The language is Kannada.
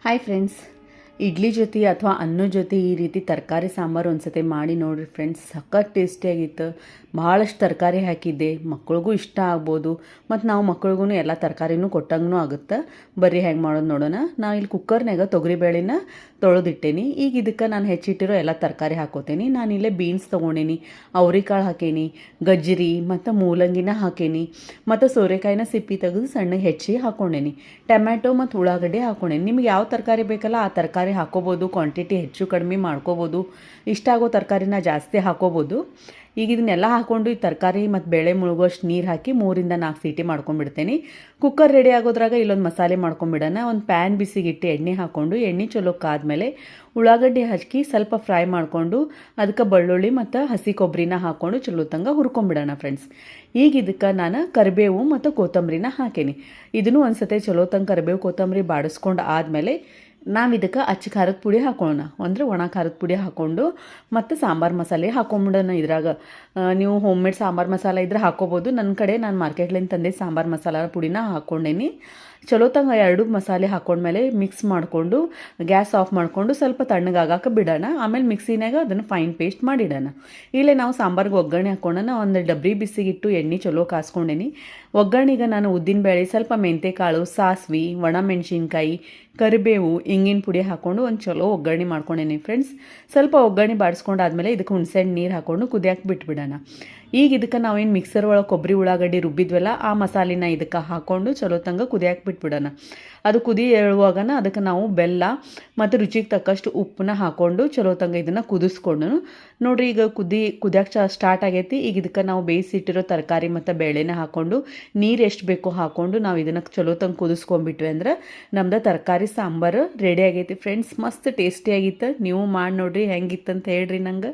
ಹಾಯ್ ಫ್ರೆಂಡ್ಸ್, ಇಡ್ಲಿ ಜೊತೆ ಅಥವಾ ಅನ್ನದ ಜೊತೆ ಈ ರೀತಿ ತರಕಾರಿ ಸಾಂಬಾರು ಒಂದ್ಸತಿ ಮಾಡಿ ನೋಡಿರಿ ಫ್ರೆಂಡ್ಸ್. ಸಖತ್ ಟೇಸ್ಟಿಯಾಗಿತ್ತು. ಭಾಳಷ್ಟು ತರಕಾರಿ ಹಾಕಿದ್ದೆ, ಮಕ್ಳಿಗೂ ಇಷ್ಟ ಆಗ್ಬೋದು ಮತ್ತು ನಾವು ಮಕ್ಳಿಗೂ ಎಲ್ಲ ತರಕಾರಿನೂ ಕೊಟ್ಟಂಗೂ ಆಗುತ್ತೆ. ಬರ್ರಿ ಹೇಗೆ ಮಾಡೋದು ನೋಡೋಣ. ನಾನು ಇಲ್ಲಿ ಕುಕ್ಕರ್ನಾಗ ತೊಗರಿಬೇಳೆನ ತೊಳೆದಿಟ್ಟೇನಿ. ಈಗ ಇದಕ್ಕೆ ನಾನು ಹೆಚ್ಚಿಟ್ಟಿರೋ ಎಲ್ಲ ತರಕಾರಿ ಹಾಕೋತೀನಿ. ನಾನಿಲ್ಲೇ ಬೀನ್ಸ್ ತೊಗೊಂಡೇನಿ, ಅವ್ರಿಕಾಳು ಹಾಕೇನಿ, ಗಜ್ಜರಿ ಮತ್ತು ಮೂಲಂಗಿನ ಹಾಕೇನಿ ಮತ್ತು ಸೋರೆಕಾಯಿನ ಸಿಪ್ಪಿ ತೆಗೆದು ಸಣ್ಣಗೆ ಹೆಚ್ಚಿ ಹಾಕ್ಕೊಂಡೇನಿ. ಟೊಮ್ಯಾಟೊ ಮತ್ತು ಉಳ್ಳಾಗಡ್ಡೆ ಹಾಕ್ಕೊಂಡೇನಿ. ನಿಮ್ಗೆ ಯಾವ ತರಕಾರಿ ಬೇಕಲ್ಲ ಆ ತರಕಾರಿ ಹಾಕೋಬೋದು. ಕ್ವಾಂಟಿಟಿ ಹೆಚ್ಚು ಕಡಿಮೆ ಮಾಡ್ಕೋಬೋದು. ಇಷ್ಟ ಆಗೋ ತರಕಾರಿನ ಜಾಸ್ತಿ ಹಾಕೋಬೋದು. ಈಗ ಇದನ್ನೆಲ್ಲ ಹಾಕ್ಕೊಂಡು ಈ ತರಕಾರಿ ಮತ್ತು ಬೇಳೆ ಮುಳುಗೋಷ್ಟು ನೀರು ಹಾಕಿ 3-4 ಸೀಟಿ ಮಾಡ್ಕೊಂಡ್ಬಿಡ್ತೇನೆ. ಕುಕ್ಕರ್ ರೆಡಿ ಆಗೋದ್ರಾಗ ಇಲ್ಲೊಂದು ಮಸಾಲೆ ಮಾಡ್ಕೊಂಬಿಡೋಣ. ಒಂದು ಪ್ಯಾನ್ ಬಿಸಿಗಿಟ್ಟು ಎಣ್ಣೆ ಹಾಕ್ಕೊಂಡು ಎಣ್ಣೆ ಚಲೋ ಕಾದ್ಮೇಲೆ ಉಳ್ಳಾಗಡ್ಡಿ ಹಾಕಿ ಸ್ವಲ್ಪ ಫ್ರೈ ಮಾಡಿಕೊಂಡು ಅದಕ್ಕೆ ಬೆಳ್ಳುಳ್ಳಿ ಮತ್ತು ಹಸಿ ಕೊಬ್ಬರಿನ ಹಾಕ್ಕೊಂಡು ಚಲೋ ತಂಗ ಹುರ್ಕೊಂಬಿಡೋಣ ಫ್ರೆಂಡ್ಸ್. ಈಗ ಇದಕ್ಕೆ ನಾನು ಕರಿಬೇವು ಮತ್ತು ಕೊತ್ತಂಬರಿನ ಹಾಕೇನಿ. ಇದನ್ನು ಒಂದು ಸತಿ ಚಲೋ ತಂಗ ಕರಿಬೇವು ಕೊತ್ತಂಬರಿ ಬಾಡಿಸ್ಕೊಂಡು ಆದಮೇಲೆ ನಾವು ಇದಕ್ಕೆ ಅಚ್ಚ ಖಾರದ ಪುಡಿ ಹಾಕೊಳ್ಳೋಣ. ಅಂದರೆ ಒಣ ಖಾರದ ಪುಡಿ ಹಾಕ್ಕೊಂಡು ಮತ್ತು ಸಾಂಬಾರು ಮಸಾಲೆ ಹಾಕೊಂಬಿಡೋಣ. ಇದ್ರಾಗ ನೀವು ಹೋಮ್ ಮೇಡ್ ಸಾಂಬಾರು ಮಸಾಲ ಇದ್ರೆ ಹಾಕೋಬೋದು. ನನ್ನ ಕಡೆ ನಾನು ಮಾರ್ಕೆಟ್ಲಿಂದ ತಂದೆ ಸಾಂಬಾರು ಮಸಾಲ ಪುಡಿನ ಹಾಕ್ಕೊಂಡೇನಿ. ಚಲೋ ತಂಗ 2 ಮಸಾಲೆ ಹಾಕ್ಕೊಂಡ್ಮೇಲೆ ಮಿಕ್ಸ್ ಮಾಡಿಕೊಂಡು ಗ್ಯಾಸ್ ಆಫ್ ಮಾಡಿಕೊಂಡು ಸ್ವಲ್ಪ ತಣ್ಣಗಾಗಕ್ಕೆ ಬಿಡೋಣ. ಆಮೇಲೆ ಮಿಕ್ಸಿನಾಗ ಅದನ್ನು ಫೈನ್ ಪೇಸ್ಟ್ ಮಾಡಿಡೋಣ. ಇಲ್ಲೇ ನಾವು ಸಾಂಬಾರ್ಗೆ ಒಗ್ಗರಣೆ ಹಾಕ್ಕೊಳ್ಳೋಣ. ಒಂದು ಡಬ್ರಿ ಬಿಸಿಗಿಟ್ಟು ಎಣ್ಣೆ ಚಲೋ ಕಾಸ್ಕೊಂಡೇನಿ. ಒಗ್ಗರಣೆಗೆ ನಾನು ಉದ್ದಿನಬೇಳೆ, ಸ್ವಲ್ಪ ಮೆಂತ್ಯಕಾಳು, ಸಾಸ್ವೆ, ಒಣಮೆಣ್ಸಿನ್ಕಾಯಿ, ಕರಿಬೇವು, ಇಂಗಿನ ಪುಡಿ ಹಾಕ್ಕೊಂಡು ಒಂದು ಚಲೋ ಒಗ್ಗರಣೆ ಮಾಡ್ಕೊಂಡೇನಿ ಫ್ರೆಂಡ್ಸ್. ಸ್ವಲ್ಪ ಒಗ್ಗರಣೆ ಬಾಡಿಸ್ಕೊಂಡಾದ್ಮೇಲೆ ಇದಕ್ಕೆ ಹುಣಸೆಹಣ್ಣು ನೀರು ಹಾಕ್ಕೊಂಡು ಕುದಿಯಕ್ಕೆ ಬಿಟ್ಬಿಡೋಣ. ಈಗ ಇದಕ್ಕೆ ನಾವೇನು ಮಿಕ್ಸರ್ ಒಳಗೆ ಕೊಬ್ಬರಿ ಉಳ್ಳಾಗಡ್ಡಿ ರುಬ್ಬಿದ್ವಲ್ಲ ಆ ಮಸಾಲಿನ ಇದಕ್ಕೆ ಹಾಕ್ಕೊಂಡು ಚಲೋ ತಂಗ ಕುದಿಯಕ್ಕೆ ಬಿಟ್ಬಿಡೋಣ. ಅದು ಕುದಿ ಏಳುವಾಗನ ಅದಕ್ಕೆ ನಾವು ಬೆಲ್ಲ ಮತ್ತು ರುಚಿಗೆ ತಕ್ಕಷ್ಟು ಉಪ್ಪನ್ನ ಹಾಕ್ಕೊಂಡು ಚಲೋ ತಂಗ ಇದನ್ನು ಕುದಿಸ್ಕೊಂಡು ನೋಡಿರಿ. ಈಗ ಕುದಿಯಕ್ಕೆ ಸ್ಟಾರ್ಟ್ ಆಗೈತಿ. ಈಗ ಇದಕ್ಕೆ ನಾವು ಬೇಯಿಸಿಟ್ಟಿರೋ ತರಕಾರಿ ಮತ್ತು ಬೇಳೆನ ಹಾಕ್ಕೊಂಡು ನೀರು ಎಷ್ಟು ಬೇಕೋ ಹಾಕ್ಕೊಂಡು ನಾವು ಇದನ್ನು ಚಲೋ ತಂಗ ಕುದಿಸ್ಕೊಂಡ್ಬಿಟ್ವಿ ಅಂದ್ರೆ ನಮ್ದು ತರಕಾರಿ ಸಾಂಬಾರು ರೆಡಿ ಆಗೈತಿ ಫ್ರೆಂಡ್ಸ್. ಮಸ್ತ್ ಟೇಸ್ಟಿಯಾಗಿತ್ತು. ನೀವು ಮಾಡಿ ನೋಡಿರಿ ಹೆಂಗಿತ್ತಂತ ಹೇಳ್ರಿ ನಂಗೆ.